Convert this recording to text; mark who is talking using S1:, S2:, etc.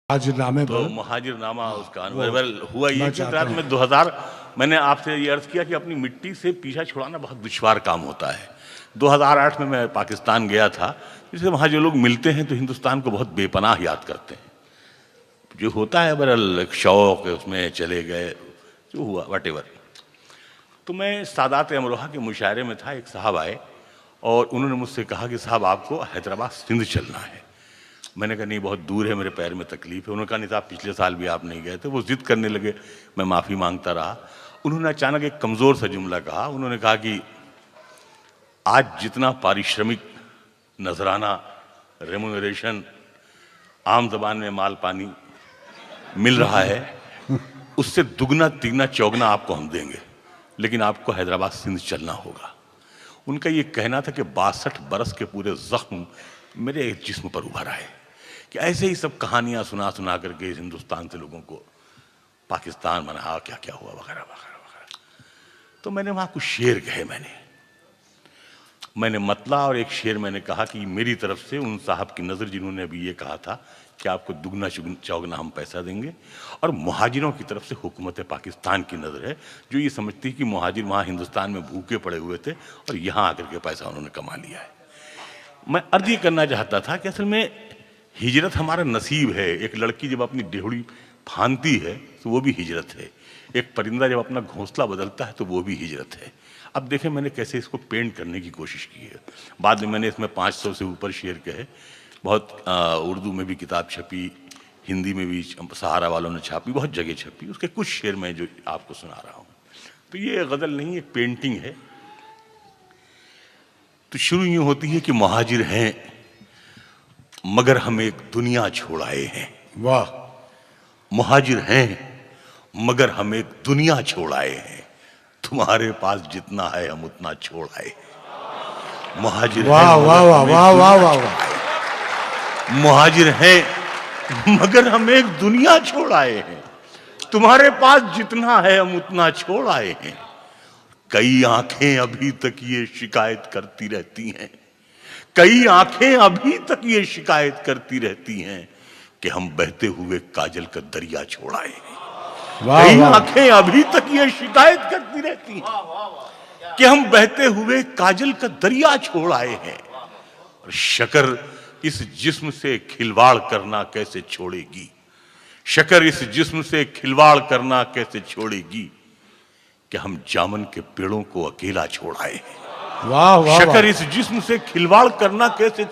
S1: मुहाजिरनामे
S2: तो
S1: पर
S2: मुहाजिरनामा उसका अनवेल हुआ ये कि रात में 2000 मैंने आपसे ये अर्ज किया कि अपनी मिट्टी से पीछा छुड़ाना बहुत दुश्वार काम होता है। 2008 में मैं पाकिस्तान गया था, इसलिए वहाँ जो लोग मिलते हैं तो हिंदुस्तान को बहुत बेपनाह याद करते हैं। जो होता है बहरहाल एक शौक उसमें चले गए, जो हुआ वटेवर। तो मैं सादात अमरोहा के मुशायरे में था, एक साहब आए और उन्होंने मुझसे कहा कि साहब आपको हैदराबाद सिंध चलना है। मैंने कहा नहीं बहुत दूर है, मेरे पैर में तकलीफ है। उन्होंने कहा नहीं साहब पिछले साल भी आप नहीं गए थे। वो जिद करने लगे, मैं माफ़ी मांगता रहा। उन्होंने अचानक एक कमज़ोर सा जुमला कहा। उन्होंने कहा कि आज जितना पारिश्रमिक, नजराना, रेम्यूनरेशन, आम जबान में माल पानी मिल रहा है, उससे दुगना तिगना चौगना आपको हम देंगे, लेकिन आपको हैदराबाद सिंध चलना होगा। उनका ये कहना था कि 62 बरस के पूरे जख्म मेरे जिस्म पर उभर आए कि ऐसे ही सब कहानियां सुना सुना करके हिंदुस्तान से लोगों को पाकिस्तान बना, क्या क्या हुआ वगैरह वगैरह वगैरह। तो मैंने वहां कुछ शेर कहे, मैंने मतला और एक शेर मैंने कहा कि मेरी तरफ से उन साहब की नज़र जिन्होंने अभी ये कहा था कि आपको दुगना चौगना हम पैसा देंगे, और मुहाजिरों की तरफ से हुकूमत पाकिस्तान की नज़र है जो ये समझती है कि मुहाजिर वहाँ हिंदुस्तान में भूखे पड़े हुए थे और यहाँ आकर के पैसा उन्होंने कमा लिया है। मैं अर्ज ये करना चाहता था कि असल में हिजरत हमारा नसीब है। एक लड़की जब अपनी डेहड़ी फांदती है तो वो भी हिजरत है। एक परिंदा जब अपना घोंसला बदलता है तो वो भी हिजरत है। अब देखें मैंने कैसे इसको पेंट करने की कोशिश की है। बाद में मैंने इसमें 500 से ऊपर शेर कहे। बहुत उर्दू में भी किताब छपी, हिंदी में भी सहारा वालों ने छापी, बहुत जगह छपी। उसके कुछ शेर मैं जो आपको सुना रहा हूँ। तो ये गज़ल नहीं, एक पेंटिंग है। तो शुरू यूँ होती है कि मुहाजिर हैं मगर हम एक दुनिया छोड़ आए हैं।
S1: वाह।
S2: मुहाजिर हैं मगर हम एक दुनिया छोड़ आए हैं, तुम्हारे पास जितना है हम उतना छोड़ आए। मुहाजिर
S1: वाह वाह वाह वाह वाह वाह वाह।
S2: मुहाजिर हैं मगर हम एक दुनिया छोड़ आए हैं, तुम्हारे पास जितना है हम उतना छोड़ आए हैं। कई आंखें अभी तक ये शिकायत करती रहती हैं, कई आंखें अभी तक ये शिकायत करती रहती हैं कि हम बहते हुए काजल का दरिया छोड़ आए हैं। कई आंखें अभी तक ये शिकायत करती रहती हैं कि हम बहते हुए काजल का दरिया छोड़ आए हैं। और शकर इस जिस्म से खिलवाड़ करना कैसे छोड़ेगी, शकर इस जिस्म से खिलवाड़ करना कैसे छोड़ेगी कि हम जामन के पेड़ों को अकेला छोड़ आए हैं।
S1: वाह वाह।
S2: शकर इस जिस्म से खिलवाड़ करना कैसे